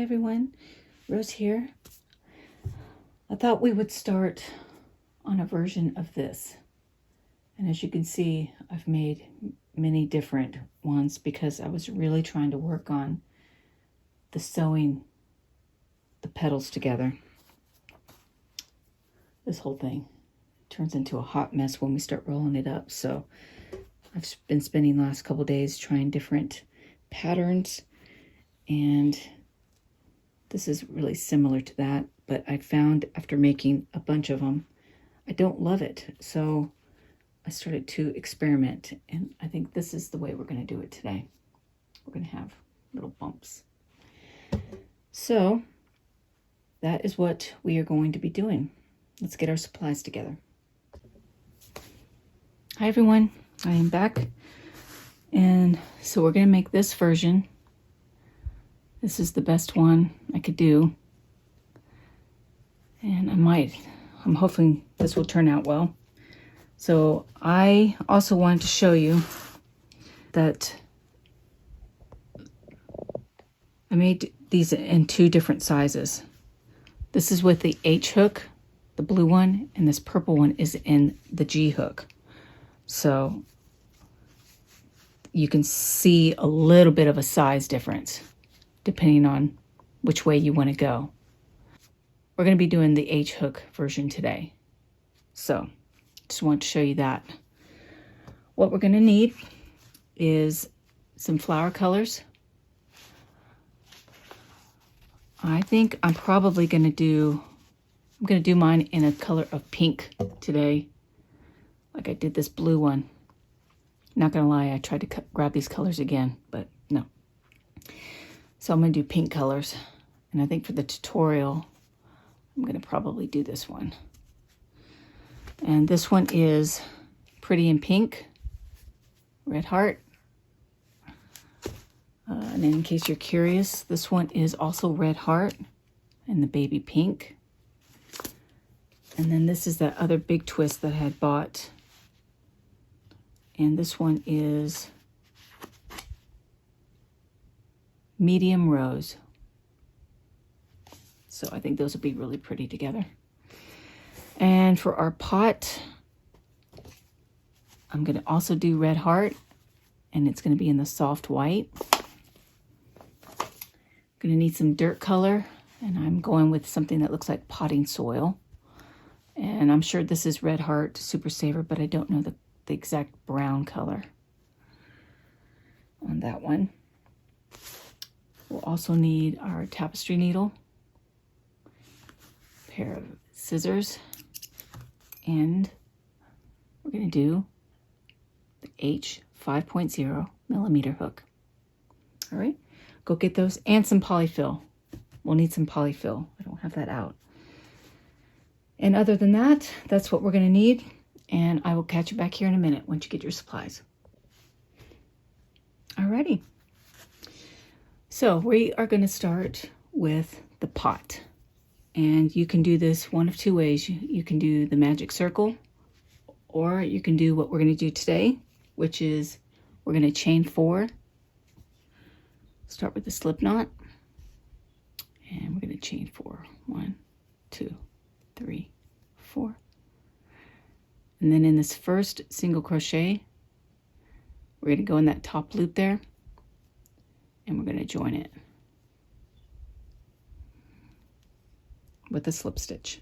everyone, Rose here. I thought we would start on a version of this. And as you can see, I've made many different ones because I was really trying to work on the sewing the petals together. This whole thing turns into a hot mess when we start rolling it up. So I've been spending the last couple days trying different patterns, and this is really similar to that, but I found after making a bunch of them, I don't love it. So I started to experiment, and I think this is the way we're going to do it today. We're going to have little bumps. So that is what we are going to be doing. Let's get our supplies together. Hi everyone, I am back. And so we're going to make this version. This is the best one I could do. And I'm hoping this will turn out well. So I also wanted to show you that I made these in two different sizes. This is with the H hook, the blue one, and this purple one is in the G hook. So you can see a little bit of a size difference depending on which way you want to go. We're going to be doing the H hook version today. So just want to show you that. What we're going to need is some flower colors. I think I'm probably going to do mine in a color of pink today, like I did this blue one. Not gonna lie, I tried to grab these colors again, but no. So I'm gonna do pink colors, and I think for the tutorial, I'm gonna probably do this one. And this one is Pretty in Pink, Red Heart. And then in case you're curious, this one is also Red Heart and the baby pink. And then this is that other big twist that I had bought. And this one is Medium Rose. So I think those will be really pretty together. And for our pot, I'm going to also do Red Heart, and it's going to be in the soft white. Going to need some dirt color, and I'm going with something that looks like potting soil. And I'm sure this is Red Heart Super Saver, but I don't know the exact brown color on that one. We'll also need our tapestry needle, a pair of scissors, and we're going to do the H 5.0 millimeter hook. All right, go get those, and some polyfill. We'll need some polyfill. I don't have that out. And other than that, that's what we're going to need. And I will catch you back here in a minute once you get your supplies. Alrighty. So we are going to start with the pot. And you can do this one of two ways. You can do the magic circle, or you can do what we're going to do today, which is we're going to chain 4. Start with the slip knot. And we're going to chain 4. 1, 2, 3, 4. And then in this first single crochet, we're going to go in that top loop there, and we're going to join it with a slip stitch.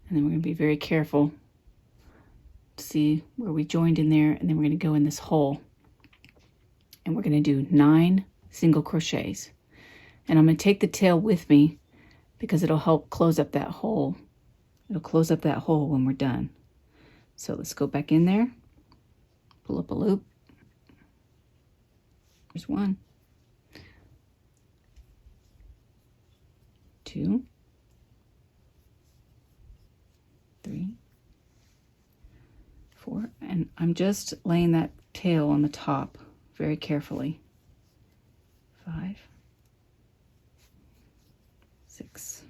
And then we're going to be very careful to see where we joined in there, and then we're going to go in this hole, and we're going to do 9 single crochets. And I'm going to take the tail with me because it'll help close up that hole. It'll close up that hole when we're done. So let's go back in there, pull up a loop. There's 1, 2, 3, 4, and I'm just laying that tail on the top very carefully. 5, 6,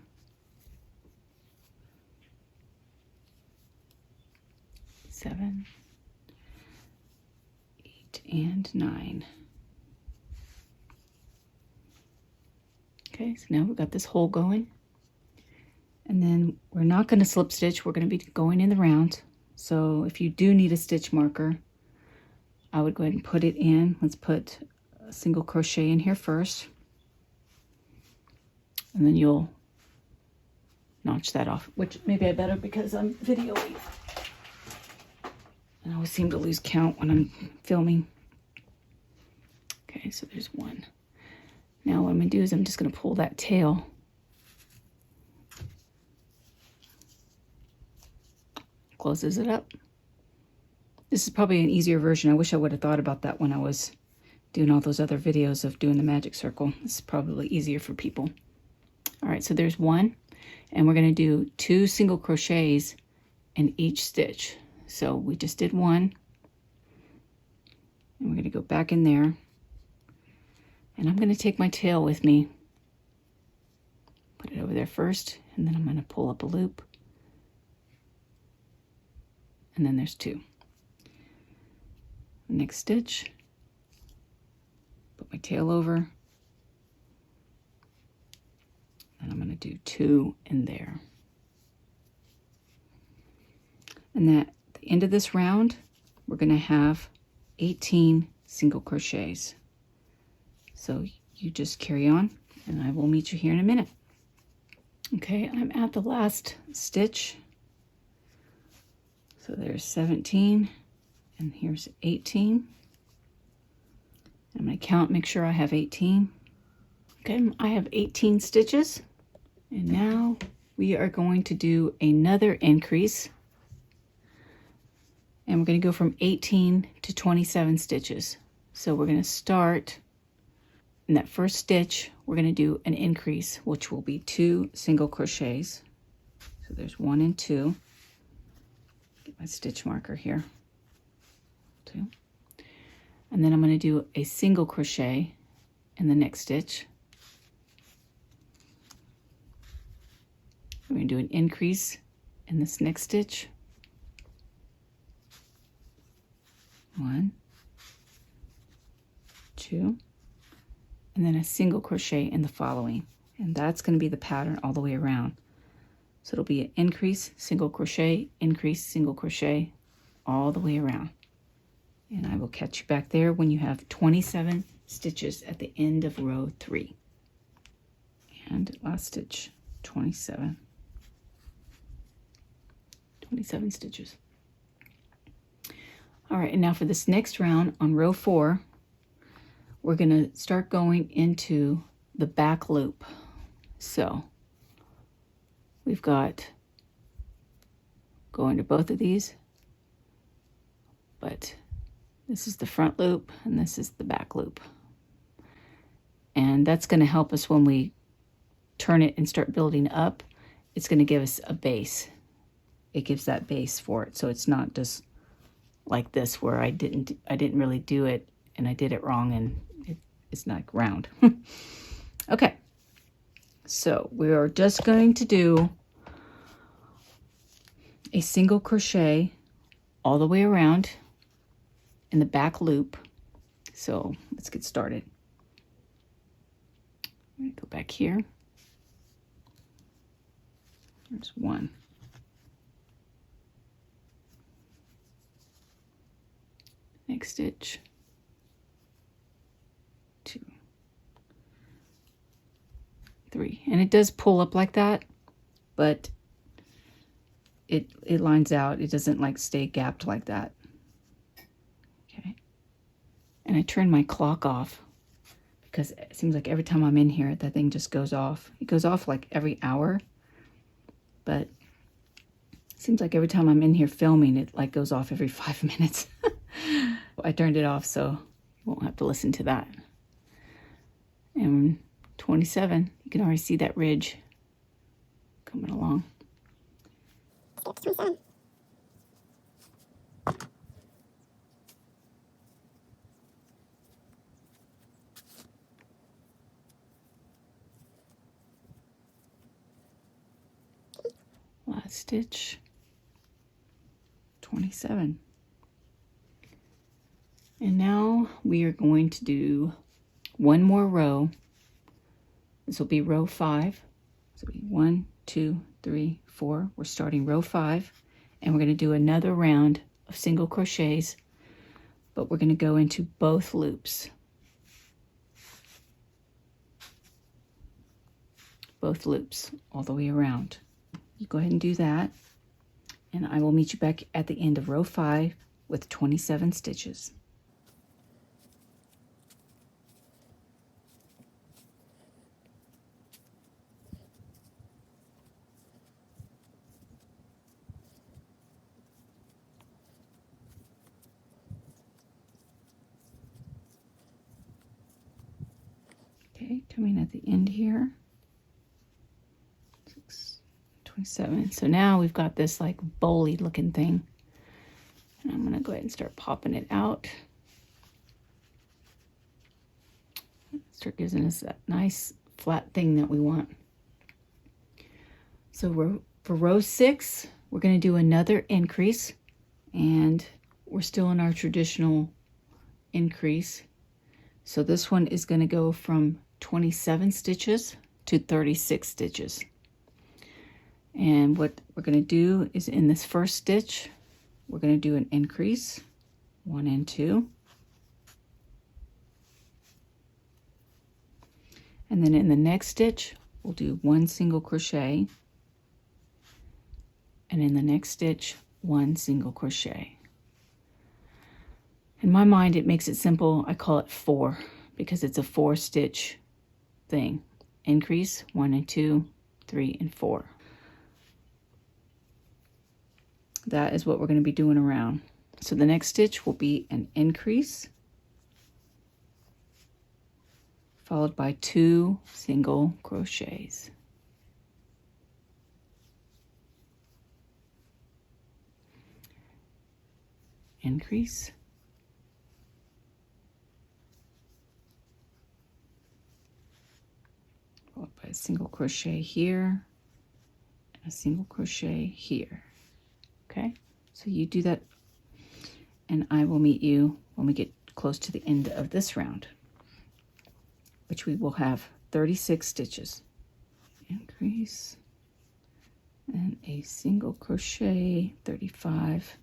7, 8, and 9. Okay, so now we've got this hole going. And then we're not going to slip stitch. We're going to be going in the round. So if you do need a stitch marker, I would go ahead and put it in. Let's put a single crochet in here first. And then you'll notch that off, which maybe I better because I'm videoing. And I always seem to lose count when I'm filming. Okay, so there's one. Now what I'm going to do is I'm just going to pull that tail. Closes it up. This is probably an easier version. I wish I would have thought about that when I was doing all those other videos of doing the magic circle. This is probably easier for people. All right, so there's one, and we're going to do 2 single crochets in each stitch. So we just did one, and we're going to go back in there, and I'm going to take my tail with me, put it over there first, and then I'm going to pull up a loop. And then there's 2. Next stitch, put my tail over, and I'm going to do 2 in there. And at the end of this round, we're going to have 18 single crochets. So you just carry on, and I will meet you here in a minute. Okay, I'm at the last stitch. So there's 17, and here's 18. I'm going to count, make sure I have 18. Okay, I have 18 stitches. And now we are going to do another increase. And we're going to go from 18 to 27 stitches. So we're going to start in that first stitch. We're going to do an increase, which will be 2 single crochets. So there's 1 and 2. Get my stitch marker here. 2. And then I'm going to do a single crochet in the next stitch. We're going to do an increase in this next stitch. 1, 2, and then a single crochet in the following. And that's going to be the pattern all the way around. So it'll be an increase, single crochet, increase, single crochet, all the way around. And I will catch you back there when you have 27 stitches at the end of row 3. And last stitch, 27. 27 stitches. All right, and now for this next round on row 4, we're going to start going into the back loop. So we've got going to both of these, but this is the front loop and this is the back loop. And that's going to help us when we turn it and start building up. It's going to give us a base. It gives that base for it. So it's not just like this where I didn't really do it and I did it wrong and it's not round. Okay. So we are just going to do a single crochet all the way around in the back loop. So let's get started. I'm going to go back here. There's 1. Next stitch. 2. 3. And it does pull up like that, but it lines out. It doesn't like stay gapped like that. Okay. And I turn my clock off because it seems like every time I'm in here, that thing just goes off. It goes off like every hour, but it seems like every time I'm in here filming, it like goes off every 5 minutes. I turned it off, so you won't have to listen to that. And 27, you can already see that ridge coming along. 27. Last stitch, 27. And now we are going to do one more row This will be row 5. So it'll be 1, 2, 3, 4. We're starting row 5, and we're going to do another round of single crochets, but we're going to go into both loops. Both loops all the way around. You go ahead and do that, and I will meet you back at the end of row 5 with 27 stitches. Okay, coming at the end here. 27. So now we've got this like bowly looking thing. And I'm going to go ahead and start popping it out. Start giving us that nice flat thing that we want. So for row 6, we're going to do another increase. And we're still in our traditional increase. So this one is going to go from 27 stitches to 36 stitches. And what we're going to do is in this first stitch, we're going to do an increase, 1 and 2. And then in the next stitch, we'll do 1 single crochet. And in the next stitch, 1 single crochet. In my mind, it makes it simple. I call it 4 because it's a 4-stitch thing. Increase, 1 and 2, 3 and 4. That is what we're going to be doing around. So the next stitch will be an increase, followed by 2 single crochets. Increase. Followed by a single crochet here, and a single crochet here. Okay, so you do that, and I will meet you when we get close to the end of this round, which we will have 36 stitches. Increase, and a single crochet, 35,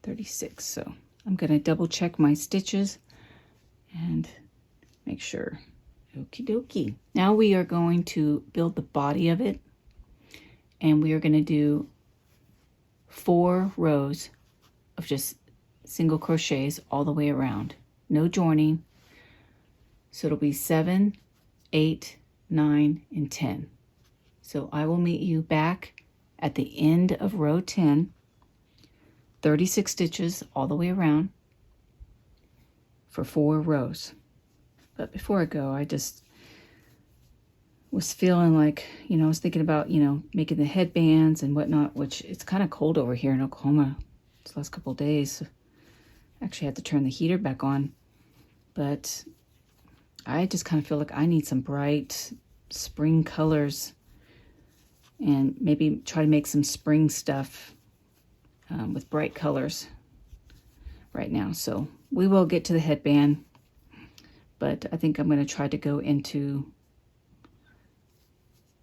36. So I'm going to double check my stitches and make sure. Okie dokie. Now we are going to build the body of it, and we are going to do 4 rows of just single crochets all the way around, no joining. So it'll be 7, 8, 9, and 10. So I will meet you back at the end of row 10, 36 stitches all the way around for 4 rows. But before I go, I just was feeling like, I was thinking about, making the headbands and whatnot, which it's kind of cold over here in Oklahoma this last couple of days. I actually had to turn the heater back on, but I just kind of feel like I need some bright spring colors and maybe try to make some spring stuff with bright colors right now. So we will get to the headband, but I think I'm going to try to go into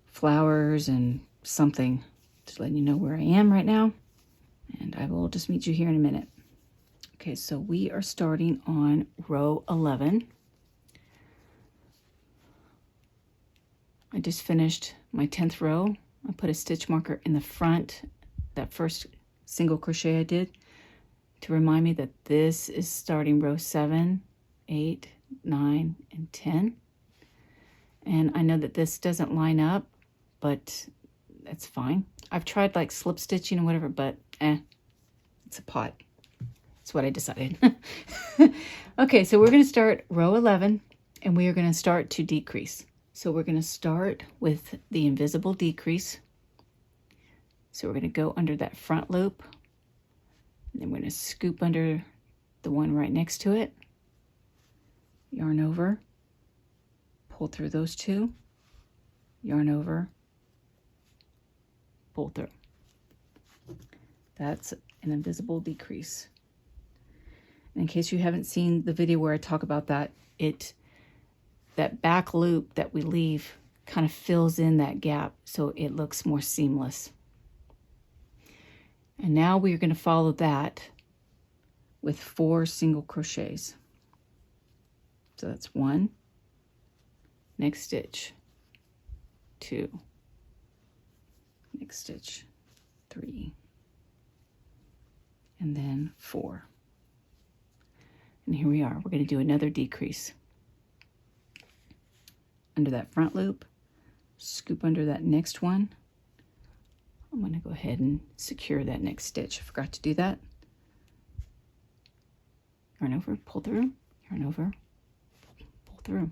flowers and something, just letting you know where I am right now, and I will just meet you here in a minute. Okay, so we are starting on row 11. I just finished my 10th row. I put a stitch marker in the front, that first single crochet I did, to remind me that this is starting row 7, 8, 9, and 10. And I know that this doesn't line up, but that's fine. I've tried like slip stitching and whatever, but it's a pot. That's what I decided. Okay, so we're going to start row 11, and we are going to start to decrease. So we're going to start with the invisible decrease. So we're going to go under that front loop, and then we're going to scoop under the one right next to it, yarn over, pull through those 2, yarn over, pull through. That's an invisible decrease. And in case you haven't seen the video where I talk about that, it that back loop that we leave kind of fills in that gap so it looks more seamless. And now we're going to follow that with 4 single crochets. So that's 1, next stitch, 2, next stitch, 3, and then 4. And here we are. We're going to do another decrease. Under that front loop, scoop under that next one. I'm going to go ahead and secure that next stitch. I forgot to do that. Yarn over, pull through, yarn over, pull through.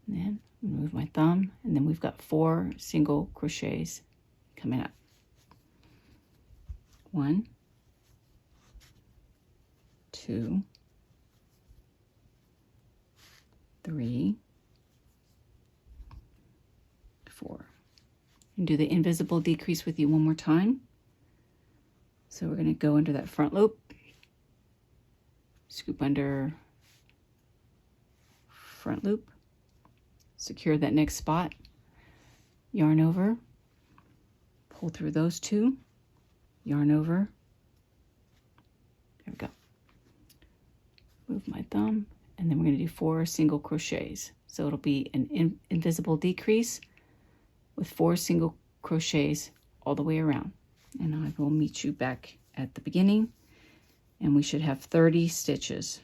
And then move my thumb, and then we've got 4 single crochets coming up. 1, 2, 3, 4. And do the invisible decrease with you one more time. So we're going to go under that front loop, scoop under front loop, secure that next spot, yarn over, pull through those 2, yarn over, there we go, move my thumb, and then we're going to do 4 single crochets. So it'll be an invisible decrease with 4 single crochets all the way around. And I will meet you back at the beginning, and we should have 30 stitches.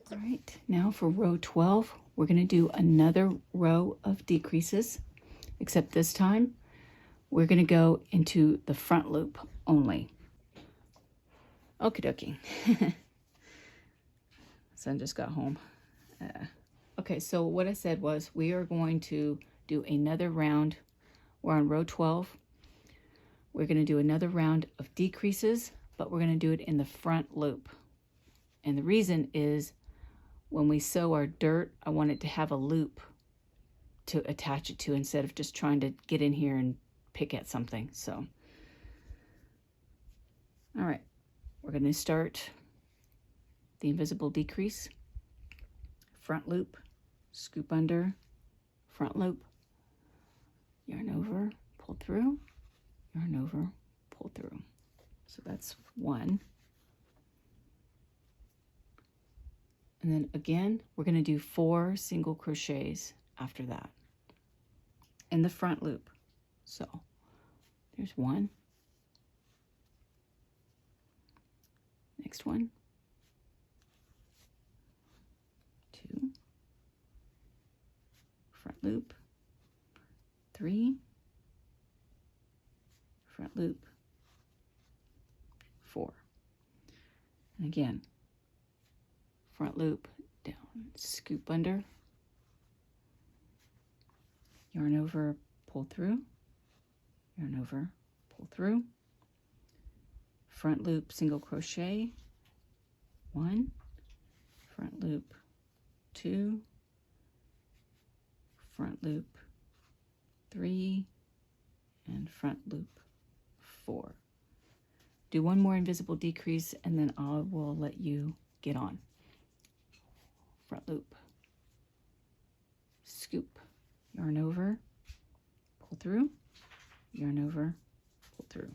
All right, now for row 12, we're going to do another row of decreases, except this time we're going to go into the front loop only. Okie dokie. Son just got home. Okay, so what I said was we are going to do another round. We're on row 12. We're going to do another round of decreases, but we're going to do it in the front loop. And the reason is when we sew our dirt, I want it to have a loop to attach it to instead of just trying to get in here and pick at something. So, all right, we're going to start the invisible decrease, front loop, scoop under, front loop, yarn over, pull through, yarn over, pull through. So that's 1. And then again, we're going to do 4 single crochets after that in the front loop. So there's 1, next one, 2, front loop, 3, front loop, 4. And again, front loop, down, scoop under, yarn over, pull through, yarn over, pull through, front loop, single crochet, 1, front loop, 2, front loop, 3, and front loop, 4. Do 1 more invisible decrease, and then I will let you get on. Front loop, scoop, yarn over, pull through, yarn over, pull through,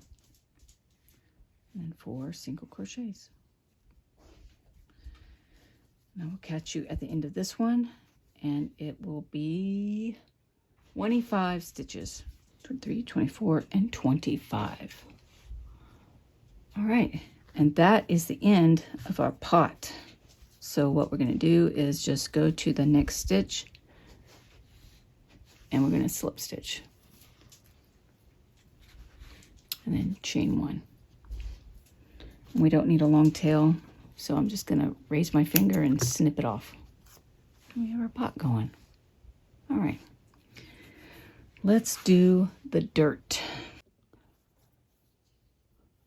and then 4 single crochets. Now we'll catch you at the end of this one, and it will be 25 stitches, 23, 24, and 25. All right, and that is the end of our pot. So what we're going to do is just go to the next stitch, and we're going to slip stitch, and then chain 1. And we don't need a long tail, so I'm just going to raise my finger and snip it off. We have our pot going. All right, let's do the dirt.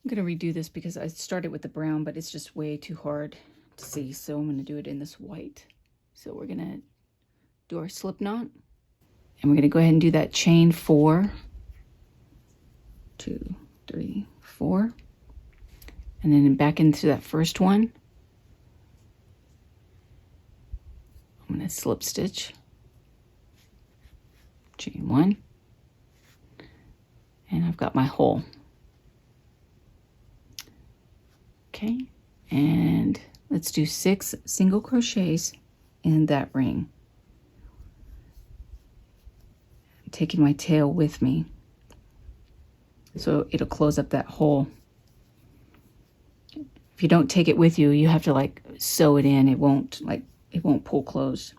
I'm going to redo this because I started with the brown, but it's just way too hard to see, so I'm going to do it in this white. So we're going to do our slip knot, and we're going to go ahead and do that chain 4, 2, 3, 4, and then back into that first one. I'm going to slip stitch, chain 1, and I've got my hole. Okay, and let's do 6 single crochets in that ring. I'm taking my tail with me so it'll close up that hole. If you don't take it with you, you have to like sew it in. It won't pull closed.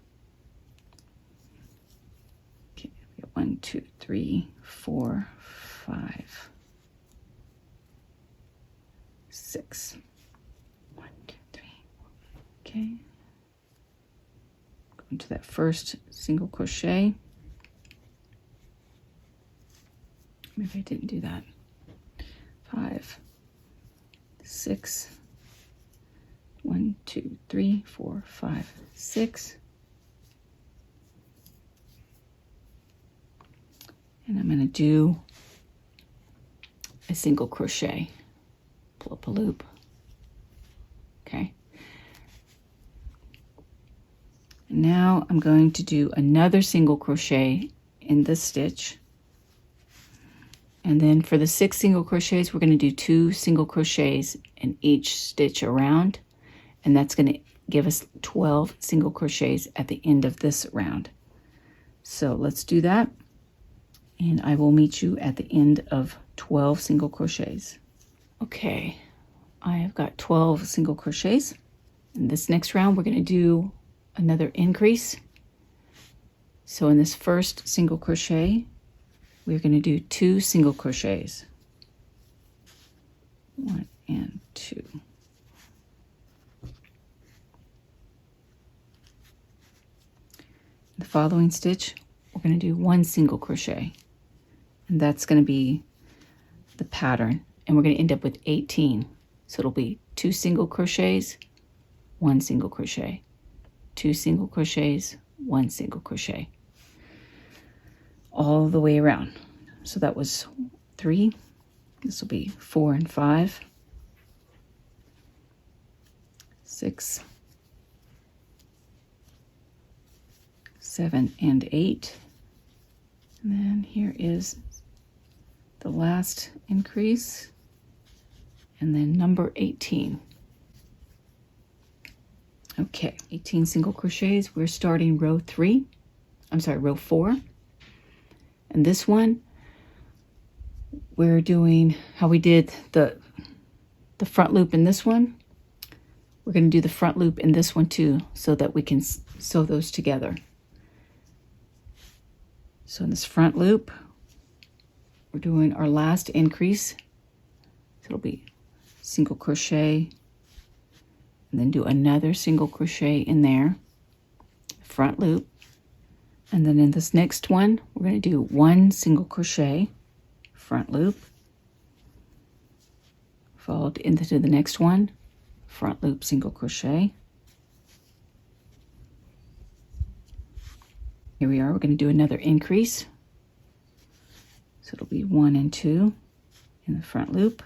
Okay, 1, 2, 3, 4, 5, 6. 1, 2, 3. Okay. Go into that first single crochet. Maybe I didn't do that. 5, 6. 1, 2, 3, 4, 5, 6. And I'm going to do a single crochet. Pull up a loop. Okay. And now I'm going to do another single crochet in this stitch. And then for the 6 single crochets, we're going to do 2 single crochets in each stitch around. And that's going to give us 12 single crochets at the end of this round. So let's do that. And I will meet you at the end of 12 single crochets. Okay, I have got 12 single crochets. In this next round, we're going to do another increase. So in this first single crochet, we're going to do 2 single crochets. 1 and 2. The following stitch, we're going to do 1 single crochet, and that's going to be the pattern, and we're going to end up with 18. So it'll be 2 single crochets, 1 single crochet, 2 single crochets, 1 single crochet, all the way around. So that was 3. This will be 4 and 5, 6, 7 and 8, and then here is the last increase, and then number 18. Okay, 18 single crochets. We're starting row 4, and this one we're doing how we did the front loop in this one. We're going to do the front loop in this one too, so that we can sew those together. So in this front loop, we're doing our last increase. So it'll be single crochet, and then do another single crochet in there, front loop. And then in this next one, we're going to do 1 single crochet, front loop, followed into the next one, front loop, single crochet. Here we are, we're going to do another increase. So it'll be 1 and 2 in the front loop,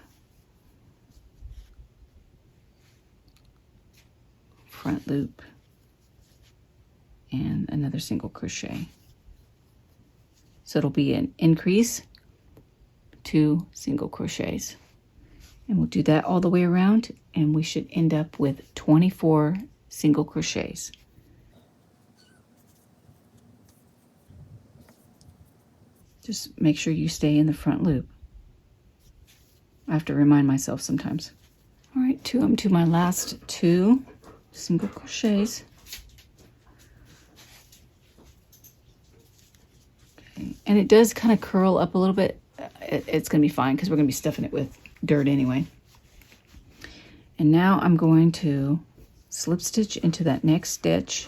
front loop, and another single crochet. So it'll be an increase, 2 single crochets. And we'll do that all the way around, and we should end up with 24 single crochets. Just make sure you stay in the front loop. I have to remind myself sometimes. All right, I'm to my last 2 single crochets. Okay, and it does kind of curl up a little bit. It's going to be fine because we're going to be stuffing it with dirt anyway. And now I'm going to slip stitch into that next stitch.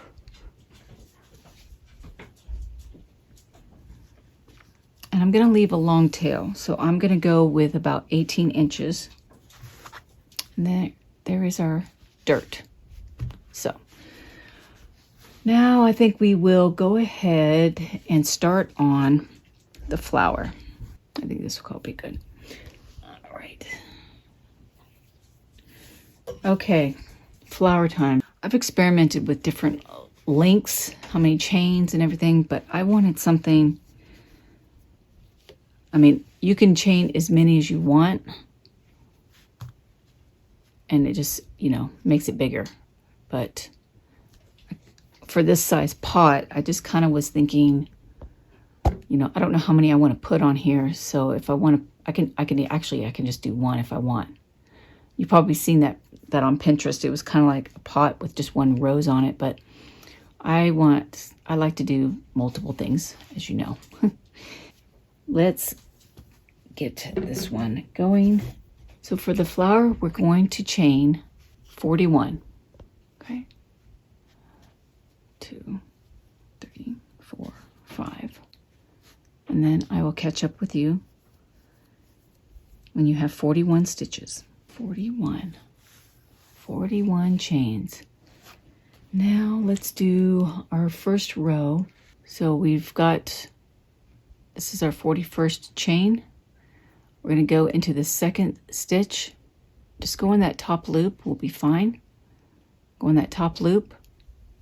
And I'm going to leave a long tail, so I'm going to go with about 18 inches. And there is our dirt. So Now I think we will go ahead and start on the flower. I think this will be good. All right. Okay, flower time. I've experimented with different lengths, how many chains and everything, but I wanted something. I mean, you can chain as many as you want, and it just, you know, makes it bigger. But for this size pot, I just kind of was thinking, you know, I don't know how many I want to put on here. So if I want to, I can just do one if I want. You've probably seen that on Pinterest. It was kind of like a pot with just one rose on it, but I like to do multiple things, as you know. Let's get this one going. So for the flower, we're going to chain 41. Okay. 2, 3, 4, 5. And then I will catch up with you when you have 41 stitches. 41 chains. Now let's do our first row. So we've got, this is our 41st chain. We're going to go into the second stitch. Just go in that top loop, we'll be fine. Go in that top loop,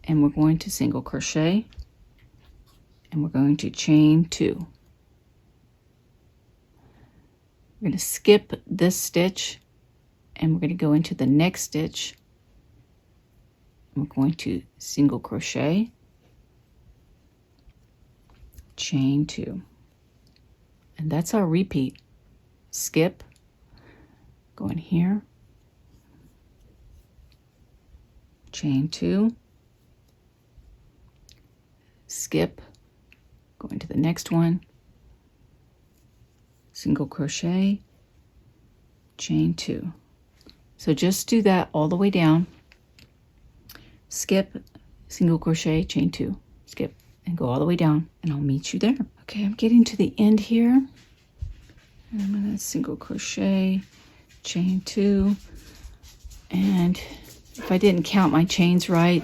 and we're going to single crochet, and we're going to chain 2. We're going to skip this stitch, and we're going to go into the next stitch. We're going to single crochet, chain 2. And that's our repeat. Skip, go in here, chain 2, skip, go into the next one, single crochet, chain 2. So just do that all the way down. Skip, single crochet, chain 2, skip, and go all the way down, and I'll meet you there. Okay, I'm getting to the end here. And I'm going to single crochet, chain 2, and if I didn't count my chains right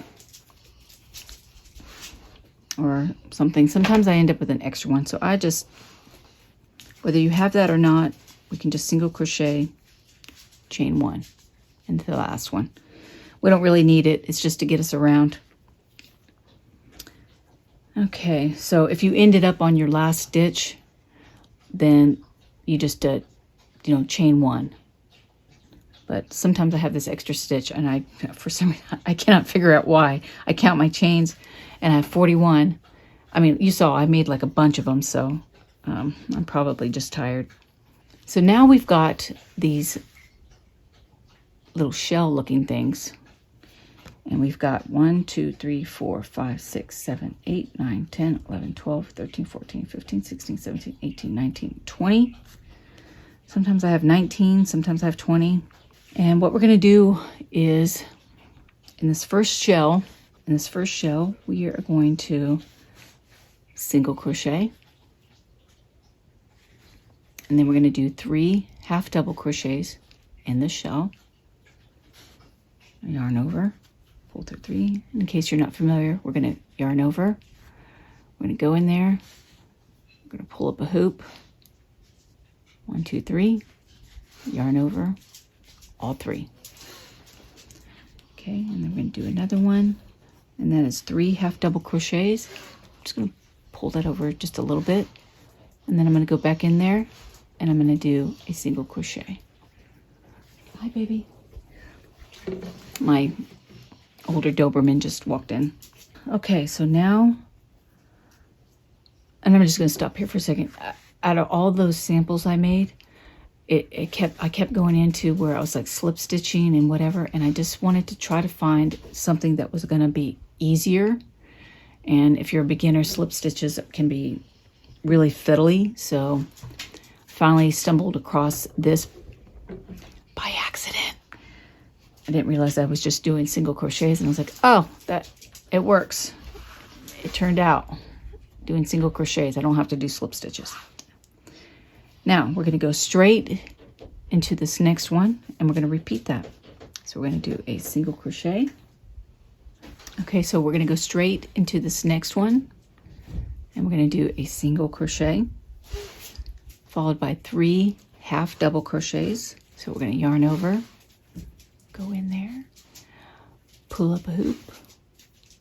or something, sometimes I end up with an extra one. So I just, whether you have that or not, we can just single crochet, chain 1 into the last one. We don't really need it. It's just to get us around. Okay, so if you ended up on your last stitch, then you just chain 1. But sometimes I have this extra stitch, and for some reason, I cannot figure out why. I count my chains, and I have 41. I mean, you saw I made like a bunch of them, so I'm probably just tired. So now we've got these little shell-looking things. And we've got 1, 2, 3, 4, 5, 6, 7, 8, 9, 10, 11, 12, 13, 14, 15, 16, 17, 18, 19, 20. Sometimes I have 19, sometimes I have 20. And what we're going to do is in this first shell, we are going to single crochet. And then we're going to do 3 half double crochets in the shell. Yarn over. Pull through 3. In case you're not familiar, we're going to yarn over. We're going to go in there. We're going to pull up a hoop. 1, 2, 3. Yarn over all 3. Okay, and then we're going to do another one. And that is 3 half double crochets. I'm just going to pull that over just a little bit. And then I'm going to go back in there and I'm going to do a single crochet. Hi, baby. My older Doberman just walked in. Okay, so now, and I'm just going to stop here for a second. Out of all those samples I made, I kept going into where I was like slip stitching and whatever, and I just wanted to try to find something that was going to be easier. And if you're a beginner, slip stitches can be really fiddly. So finally stumbled across this by accident. I didn't realize I was just doing single crochets, and I was like, oh, it works. It turned out doing single crochets. I don't have to do slip stitches. Now we're going to go straight into this next one, and we're going to repeat that. So we're going to do a single crochet, Okay, so we're going to go straight into this next one, and we're going to do a single crochet followed by 3 half double crochets. So we're going to yarn over, go in there, pull up a hoop,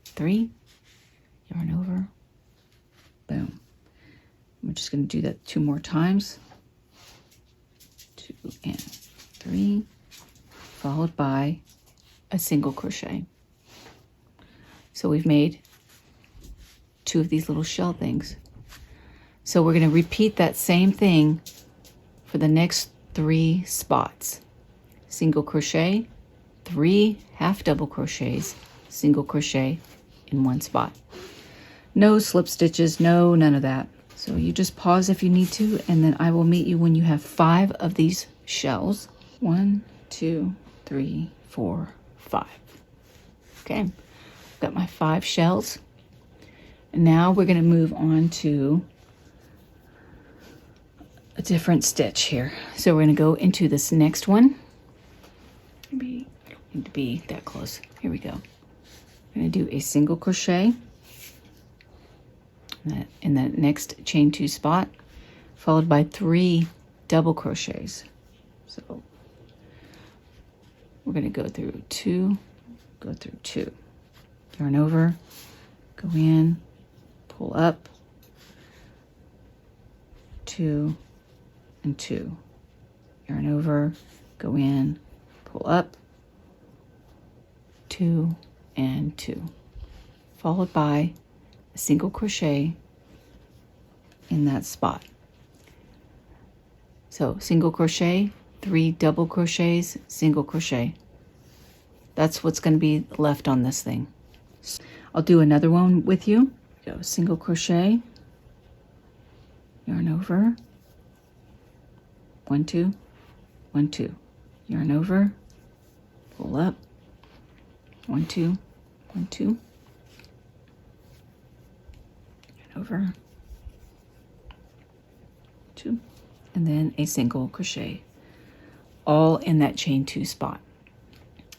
3, yarn over, boom. We're just going to do that 2 more times, 2 and 3, followed by a single crochet. So we've made 2 of these little shell things. So we're going to repeat that same thing for the next 3 spots. Single crochet, 3 half double crochets, single crochet in 1 spot. No slip stitches, no, none of that. So you just pause if you need to, and then I will meet you when you have 5 of these shells. 1, 2, 3, 4, 5. Okay, I've got my 5 shells. And now we're going to move on to a different stitch here. So we're going to go into this next one. Maybe I don't need to be that close. Here we go. I'm going to do a single crochet in that next chain 2 spot, followed by 3 double crochets. So we're going to go through 2, go through 2, yarn over, go in, pull up, 2 and 2, yarn over, go in, pull up, 2 and 2, followed by a single crochet in that spot. So single crochet, 3 double crochets, single crochet. That's what's going to be left on this thing. I'll do another one with you. Go single crochet, yarn over, 1, 2, 1, 2, yarn over, pull up, 1, 2, 1, 2, yarn over, 2, and then a single crochet, all in that chain 2 spot.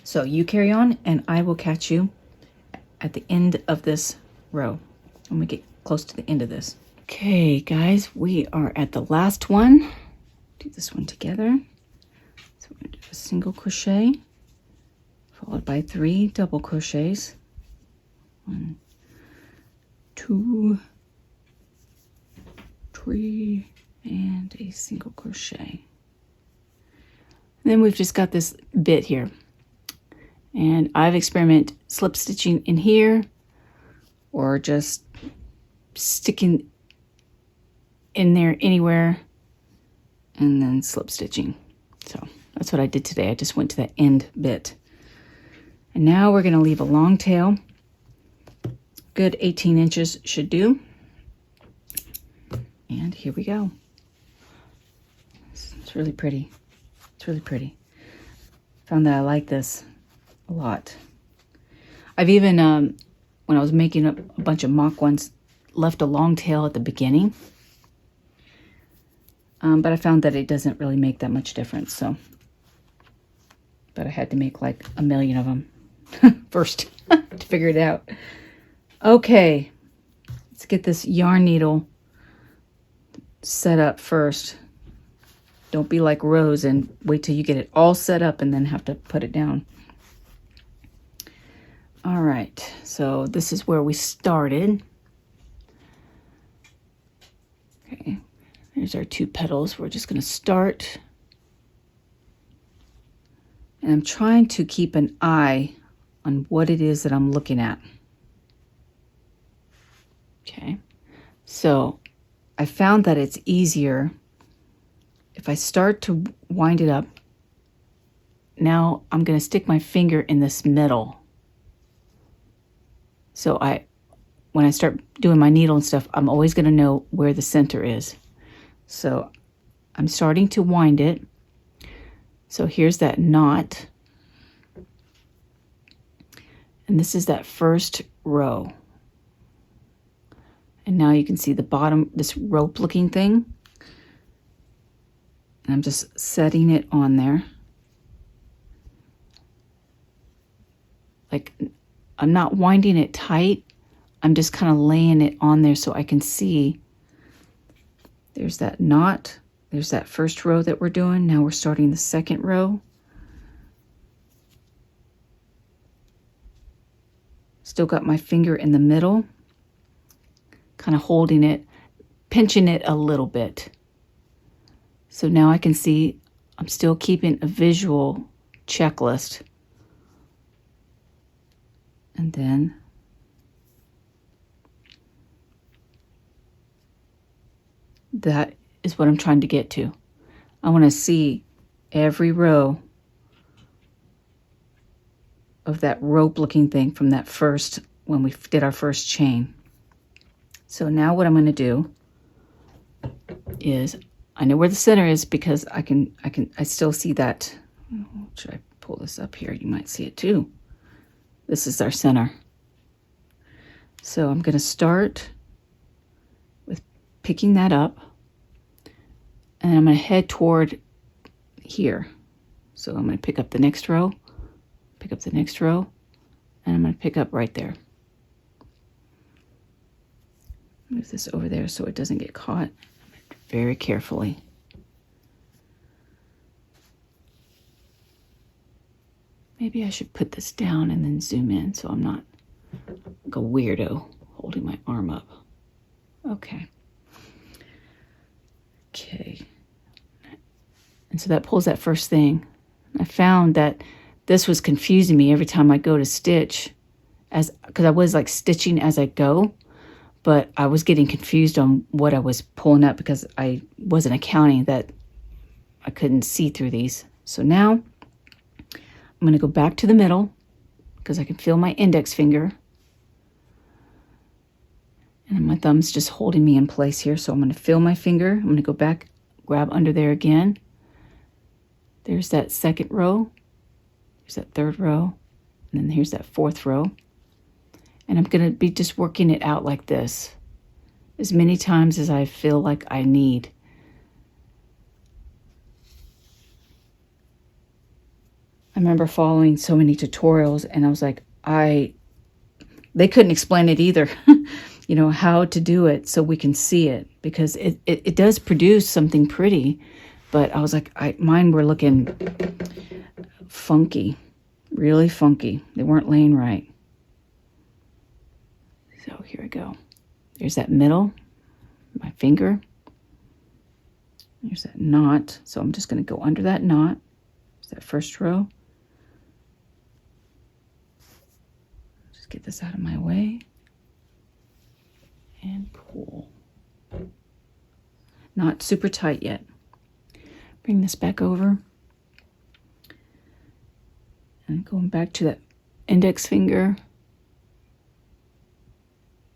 So you carry on, and I will catch you at the end of this row when we get close to the end of this. Okay, guys, we are at the last one. Do this one together. So we're going to do a single crochet followed by 3 double crochets. 1, 2, 3, and a single crochet. And then we've just got this bit here. And I've experimented slip stitching in here or just sticking in there anywhere and then slip stitching. So that's what I did today. I just went to that end bit. And now we're going to leave a long tail. Good 18 inches should do. And here we go. It's really pretty. It's really pretty. Found that I like this a lot. I've even, when I was making up a bunch of mock ones, left a long tail at the beginning. But I found that it doesn't really make that much difference, so. But I had to make like a million of them first to figure it out. Okay, let's get this yarn needle set up first. Don't be like Roze and wait till you get it all set up and then have to put it down. All right, so this is where we started. Okay, there's our 2 petals. We're just going to start. And I'm trying to keep an eye on what it is that I'm looking at. Okay, so I found that it's easier if I start to wind it up. Now I'm going to stick my finger in this middle. So when I start doing my needle and stuff, I'm always going to know where the center is. So I'm starting to wind it. So here's that knot. And this is that first row. And now you can see the bottom, this rope looking thing. And I'm just setting it on there. Like I'm not winding it tight. I'm just kind of laying it on there so I can see. There's that knot. There's that first row that we're doing. Now we're starting the second row. Still got my finger in the middle, kind of holding it, pinching it a little bit. So now I can see I'm still keeping a visual checklist. And then that is what I'm trying to get to. I want to see every row of that rope looking thing from that first, when we did our first chain. So now what I'm going to do is, I know where the center is because I still see that. Should I pull this up here? You might see it too. This is our center. So I'm going to start with picking that up, and I'm going to head toward here. So I'm going to pick up the next row, pick up the next row, and I'm going to pick up right there. Move this over there so it doesn't get caught very carefully. Maybe I should put this down and then zoom in so I'm not like a weirdo holding my arm up. Okay. Okay. And so that pulls that first thing. I found that this was confusing me every time I go to stitch, because I was like stitching as I go, but I was getting confused on what I was pulling up because I wasn't accounting that I couldn't see through these. So now I'm going to go back to the middle because I can feel my index finger. And my thumb's just holding me in place here. So I'm going to feel my finger. I'm going to go back, grab under there again. There's that second row. There's that third row. And then here's that fourth row. And I'm going to be just working it out like this as many times as I feel like I need. I remember following so many tutorials and I was like, they couldn't explain it either, you know, how to do it so we can see it, because it does produce something pretty, but I was like, mine were looking funky, really funky. They weren't laying right. So here we go. There's that middle, my finger. There's that knot. So I'm just going to go under that knot. There's that first row. Just get this out of my way. And pull. Not super tight yet. Bring this back over. And going back to that index finger.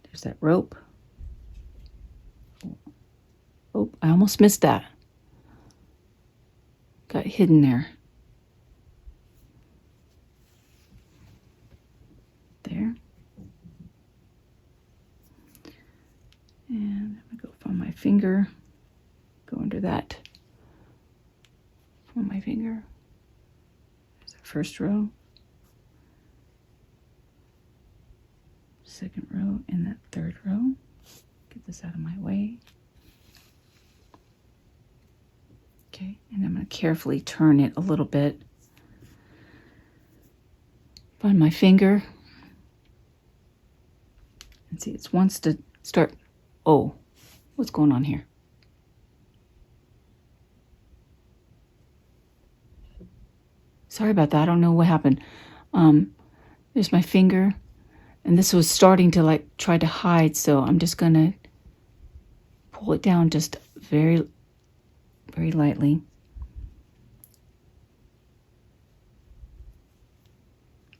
There's that rope. Oh, I almost missed that. Got hidden there. There. And I'm going to go find my finger. Go under that. Find my finger. There's that first row. Second row and that third row. Get this out of my way. Okay, and I'm going to carefully turn it a little bit. Find my finger. And see, it wants to start. Oh, what's going on here? Sorry about that. I don't know what happened. There's my finger. And this was starting to like try to hide, so I'm just going to pull it down just very, very lightly.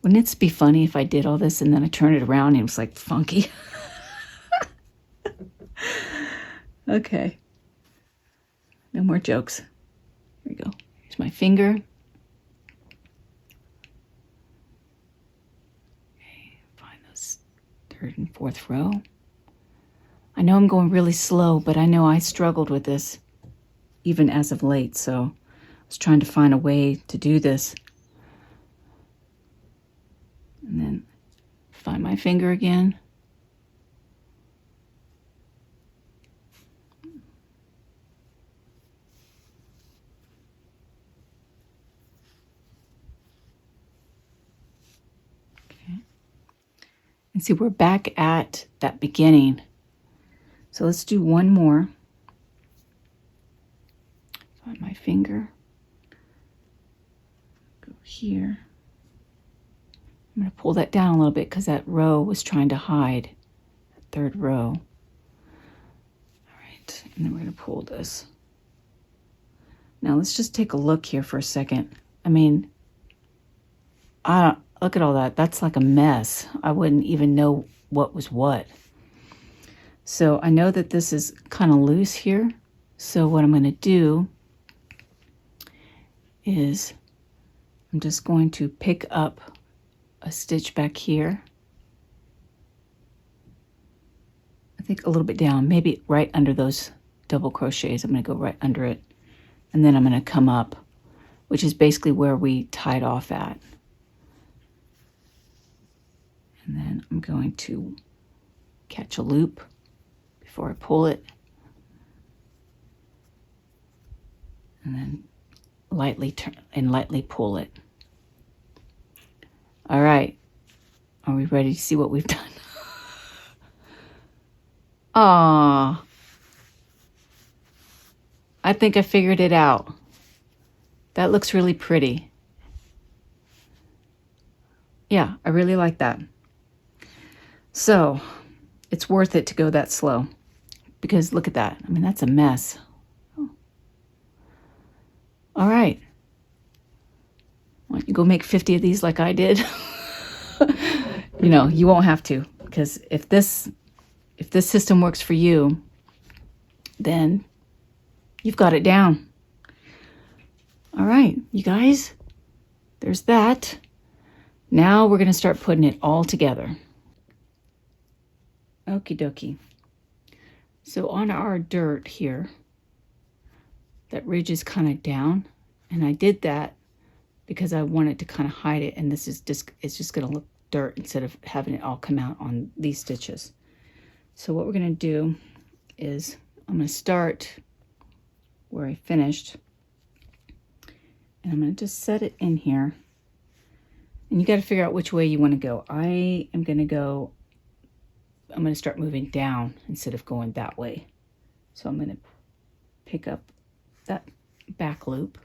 Wouldn't it be funny if I did all this and then I turned it around and it was like funky? Okay. No more jokes. Here we go. Here's my finger. Third and fourth row. I know I'm going really slow, but I know I struggled with this even as of late, so I was trying to find a way to do this. And then Find my finger again. Okay. And see, we're back at that beginning. So let's do one more. Find my finger. Go here. I'm going to pull that down a little bit because that row was trying to hide. That third row. All right, and then we're going to pull this. Now let's just take a look here for a second. I mean, look at all that. That's like a mess. I wouldn't even know what was what. So I know that this is kind of loose here. So what I'm going to do is I'm just going to pick up a stitch back here. I think a little bit down, maybe right under those double crochets. I'm going to go right under it. And then I'm going to come up, which is basically where we tied off at. And then I'm going to catch a loop before I pull it. And then lightly turn and lightly pull it. All right. Are we ready to see what we've done? Ah, I think I figured it out. That looks really pretty. Yeah, I really like that. So it's worth it to go that slow because look at that. I mean, that's a mess. Oh. All right. Why don't you go make 50 of these like I did? You know, you won't have to, because if this system works for you, then you've got it down. All right, you guys, there's that. Now we're going to start putting it all together. Okie dokie. So on our dirt here, that ridge is kind of down, and I did that because I wanted to kind of hide it, and this is just, it's just going to look dirt instead of having it all come out on these stitches. So what we're going to do is I'm going to start where I finished, and I'm going to just set it in here, and you got to figure out which way you want to go. I'm going to start moving down instead of going that way. So I'm going to pick up that back loop,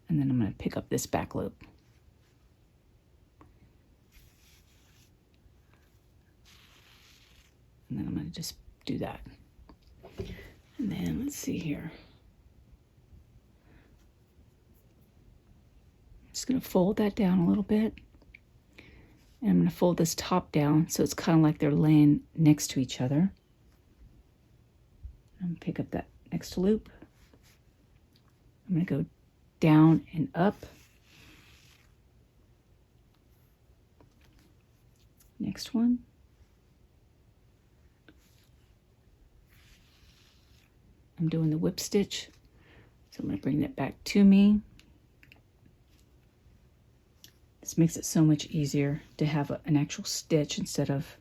and then I'm going to pick up this back loop. And then I'm going to just do that. And then let's see here. I'm just going to fold that down a little bit. And I'm going to fold this top down so it's kind of like they're laying next to each other. I'm going to pick up that next loop. I'm going to go down and up. Next one. I'm doing the whip stitch, so I'm going to bring that back to me. This makes it so much easier to have an actual stitch instead of,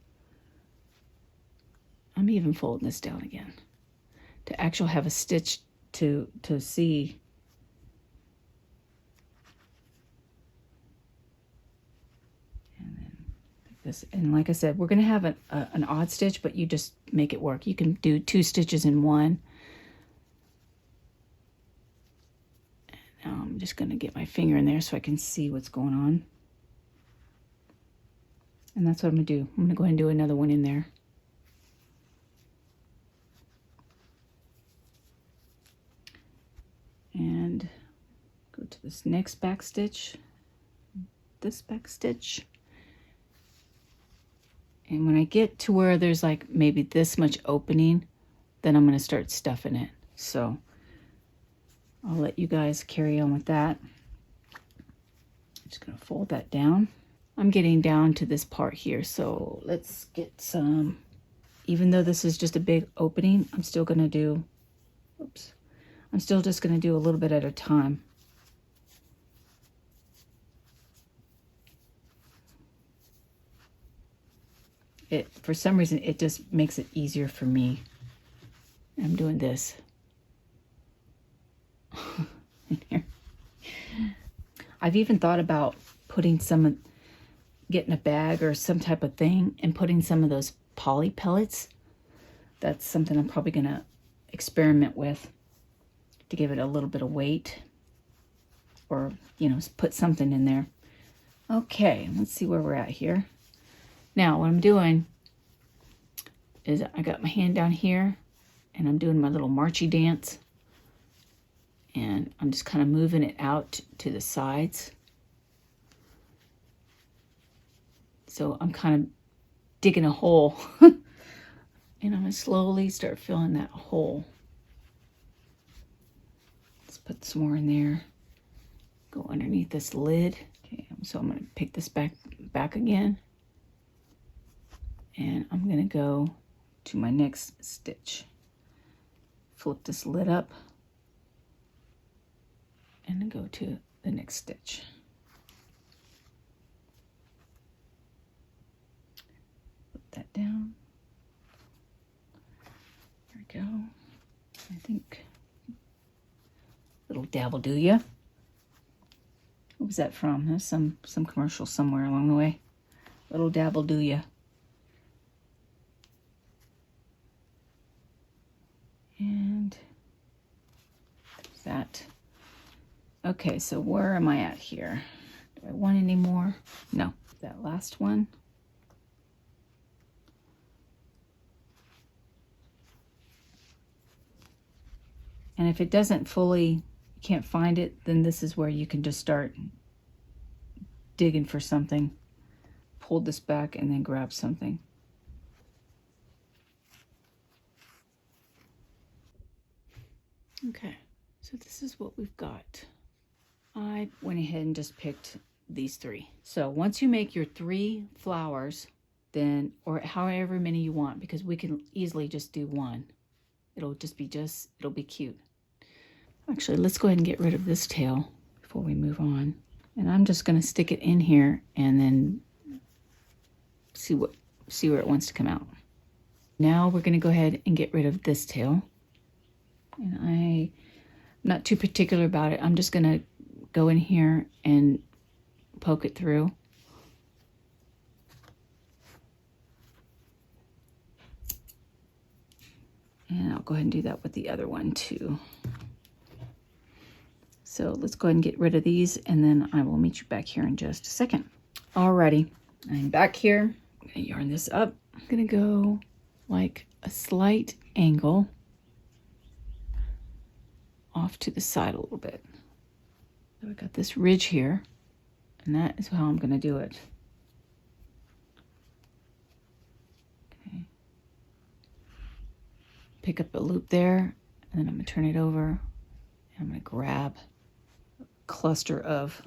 I'm even folding this down again, to actually have a stitch to see. And then this, and like I said, we're going to have an odd stitch, but you just make it work. You can do 2 stitches in one. I'm just going to get my finger in there so I can see what's going on. And that's what I'm going to do. I'm going to go ahead and do another one in there. And go to this next back stitch, this back stitch. And when I get to where there's like maybe this much opening, then I'm going to start stuffing it. So I'll let you guys carry on with that. I'm just going to fold that down. I'm getting down to this part here, so let's get some, even though this is just a big opening, I'm still going to do, oops, I'm still just going to do a little bit at a time. for some reason, it just makes it easier for me. I'm doing this. Here. I've even thought about putting getting a bag or some type of thing and putting some of those poly pellets. That's something I'm probably gonna experiment with to give it a little bit of weight, or, you know, put something in there. Okay, let's see where we're at here. Now, what I'm doing is I got my hand down here and I'm doing my little marchy dance. And I'm just kind of moving it out to the sides. So I'm kind of digging a hole. And I'm going to slowly start filling that hole. Let's put some more in there. Go underneath this lid. Okay, so I'm going to pick this back again. And I'm going to go to my next stitch. Flip this lid up. And then go to the next stitch. Put that down. There we go. I think little dabble do ya. What was that from? There's some commercial somewhere along the way. Little dabble do ya. And that. Okay, so where am I at here? Do I want any more? No. That last one. And if it doesn't fully, you can't find it, then this is where you can just start digging for something. Pull this back and then grab something. Okay, so this is what we've got. I went ahead and just picked these 3. So once you make your 3 flowers, then, or however many you want, because we can easily just do 1. It'll be cute. Actually, let's go ahead and get rid of this tail before we move on. And I'm just going to stick it in here and then see where it wants to come out. Now we're going to go ahead and get rid of this tail. And I'm not too particular about it. I'm just going to go in here and poke it through. And I'll go ahead and do that with the other one too. So let's go ahead and get rid of these, and then I will meet you back here in just a second. Alrighty, I'm back here. I'm gonna yarn this up. I'm gonna go like a slight angle off to the side a little bit. So I got this ridge here, and that is how I'm gonna do it. Okay. Pick up a loop there, and then I'm gonna turn it over, and I'm gonna grab a cluster of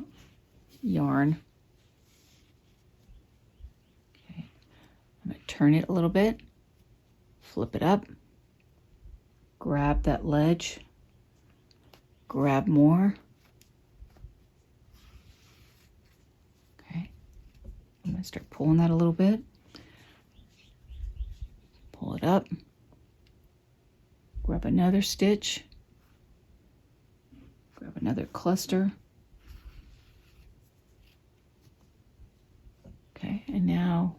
yarn. Okay. I'm gonna turn it a little bit, flip it up, grab that ledge, grab more. Okay. I'm gonna start pulling that a little bit. Pull it up. Grab another stitch. Grab another cluster. Okay, and now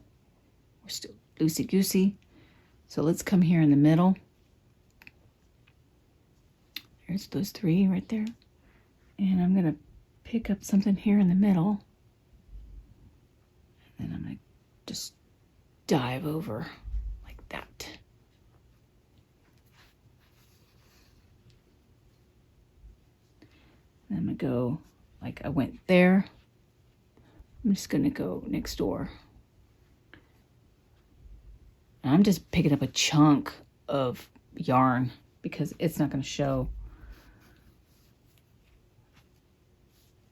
we're still loosey-goosey. So let's come here in the middle. There's those 3 right there. And I'm gonna pick up something here in the middle. And then I'm gonna just dive over like that. And I'm gonna go like I went there. I'm just gonna go next door. And I'm just picking up a chunk of yarn because it's not gonna show.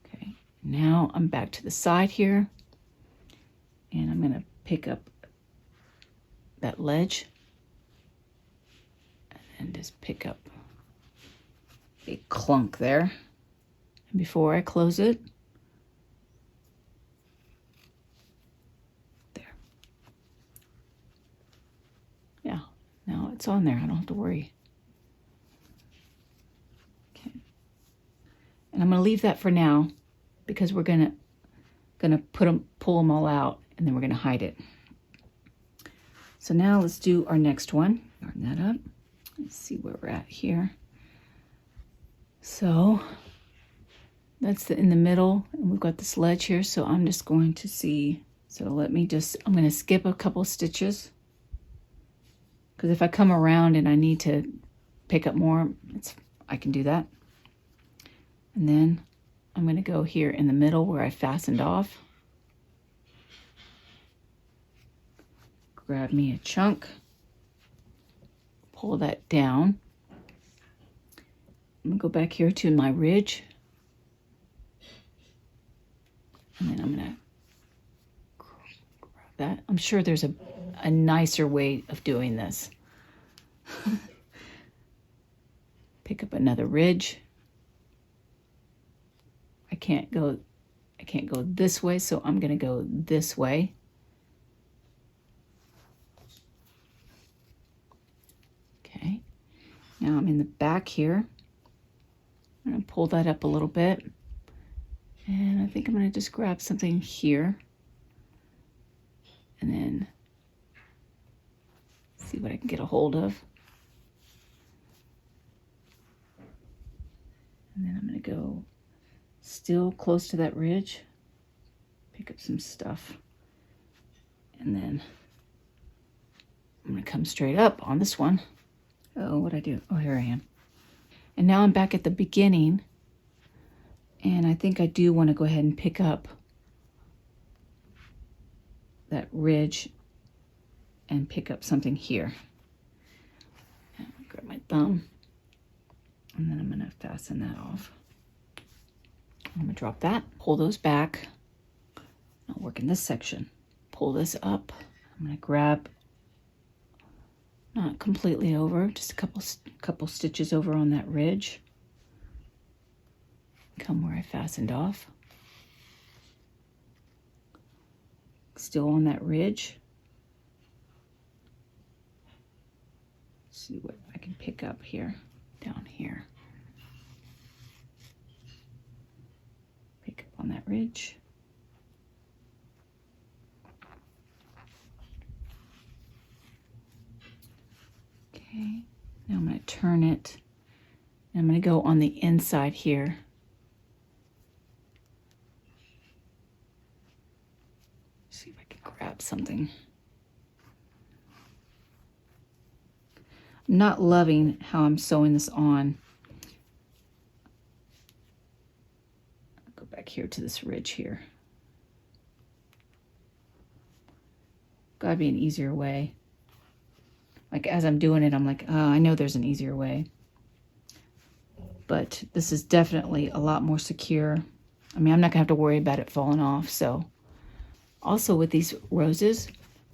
Okay, now I'm back to the side here, and I'm gonna pick up that ledge and just pick up a clunk there. And before I close it, there. it's on there. I don't have to worry. Okay. And I'm going to leave that for now because we're going to pull them all out, and then we're going to hide it. So now let's do our next one. Yarn that up. Let's see where we're at here. So that's in the middle, and we've got this ledge here. So I'm just going to see. So I'm going to skip a couple stitches, because if I come around and I need to pick up more, I can do that. And then I'm going to go here in the middle where I fastened off. Grab me a chunk, pull that down. I'm going to go back here to my ridge. And then I'm going to grab that. I'm sure there's a nicer way of doing this. Pick up another ridge. I can't go this way, so I'm going to go this way. Okay. Now I'm in the back here. I'm going to pull that up a little bit. And I think I'm going to just grab something here. And then see what I can get a hold of. And then I'm going to go still close to that ridge. Pick up some stuff. And then I'm going to come straight up on this one. Oh, what'd I do? Oh, here I am. And now I'm back at the beginning. And I think I do want to go ahead and pick up that ridge and pick up something here. And grab my thumb. And then I'm going to fasten that off. I'm going to drop that, pull those back. I'll work in this section. Pull this up. I'm going to grab, not completely over, just a couple stitches over on that ridge. Come where I fastened off. Still on that ridge. See what I can pick up here, down here. Pick up on that ridge. Okay, now I'm going to turn it, and I'm going to go on the inside here. See if I can grab something. I'm not loving how I'm sewing this on. I'll go back here to this ridge here. Gotta be an easier way. Like as I'm doing it, I'm like, oh, I know there's an easier way. But this is definitely a lot more secure. I mean, I'm not gonna have to worry about it falling off. So also with these roses,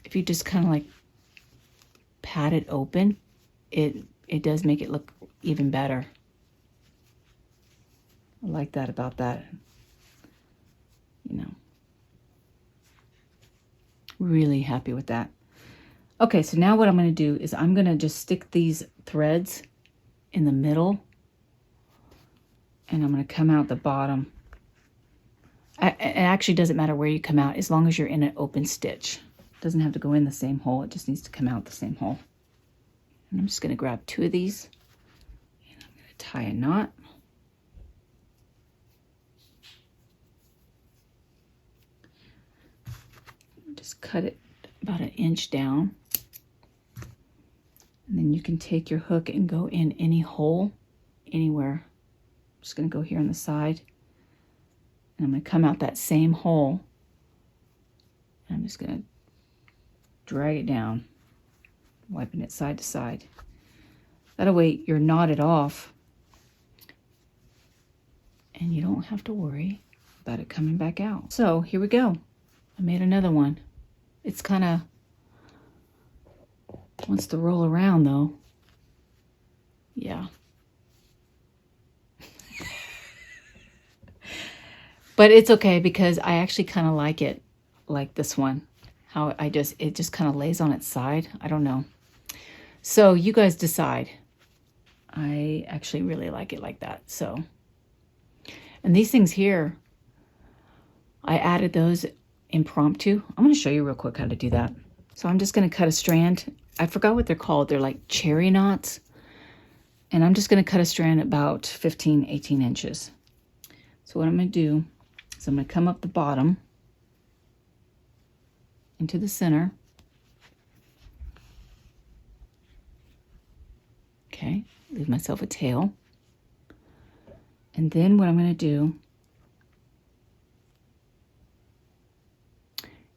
if you just kind of like pat it open, it does make it look even better. I like that about that. You know, really happy with that. Okay, so now what I'm going to do is I'm going to just stick these threads in the middle, and I'm going to come out the bottom. It actually doesn't matter where you come out as long as you're in an open stitch. It doesn't have to go in the same hole. It just needs to come out the same hole. And I'm just going to grab 2 of these, and I'm going to tie a knot. Just cut it about 1 inch down. And then you can take your hook and go in any hole, anywhere. I'm just going to go here on the side. And I'm going to come out that same hole. And I'm just going to drag it down, wiping it side to side. That way you're knotted off. And you don't have to worry about it coming back out. So here we go. I made another one. It's kind of wants to roll around though. Yeah. But it's okay because I actually kind of like it like this one. How it just kind of lays on its side. I don't know. So you guys decide. I actually really like it like that. So, and these things here, I added those impromptu. I'm going to show you real quick how to do that. So I'm just going to cut a strand. I forgot what they're called. They're like cherry knots. And I'm just going to cut a strand about 15, 18 inches. So what I'm going to do is I'm going to come up the bottom into the center. Okay, leave myself a tail. And then what I'm going to do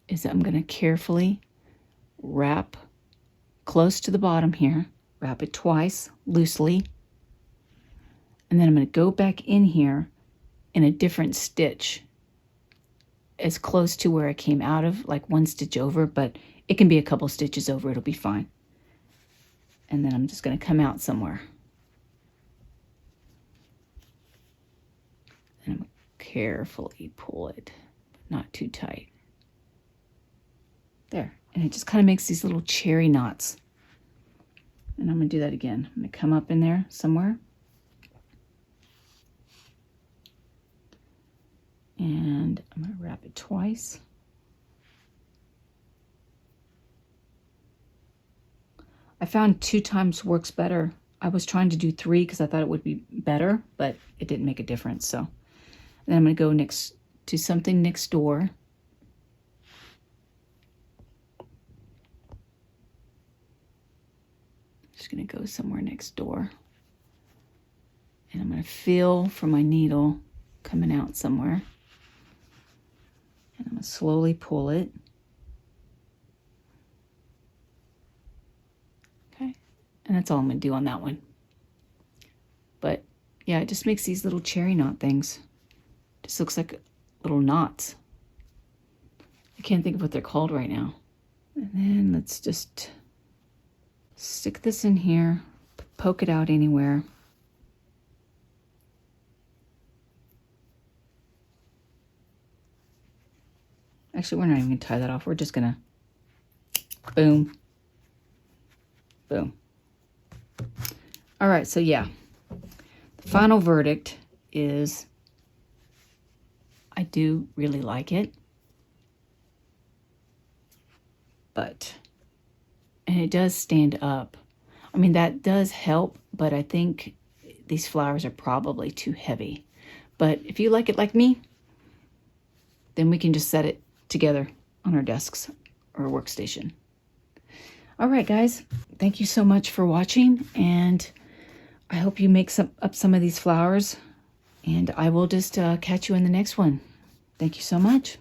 is I'm going to carefully wrap close to the bottom here, wrap it twice loosely, and then I'm going to go back in here in a different stitch as close to where I came out of, like one stitch over, but it can be a couple stitches over, it'll be fine. And then I'm just going to come out somewhere. And I'm going to carefully pull it, but not too tight. There. And it just kind of makes these little cherry knots. And I'm going to do that again. I'm going to come up in there somewhere. And I'm going to wrap it twice. I found 2 times works better. I was trying to do 3 because I thought it would be better, but it didn't make a difference. So then I'm going to go next to something next door. Just going to go somewhere next door. And I'm going to feel for my needle coming out somewhere. And I'm going to slowly pull it. Okay. And that's all I'm going to do on that one. But yeah, it just makes these little cherry knot things. Just looks like little knots. I can't think of what they're called right now. And then let's just stick this in here, poke it out anywhere. Actually, we're not even going to tie that off. We're just going to boom, boom. All right, so yeah. The final verdict is I do really like it. And it does stand up. I mean, that does help, but I think these flowers are probably too heavy. But if you like it like me, then we can just set it together on our desks or workstation. All right, guys, thank you so much for watching, and I hope you make up some of these flowers, and I will just catch you in the next one. Thank you so much.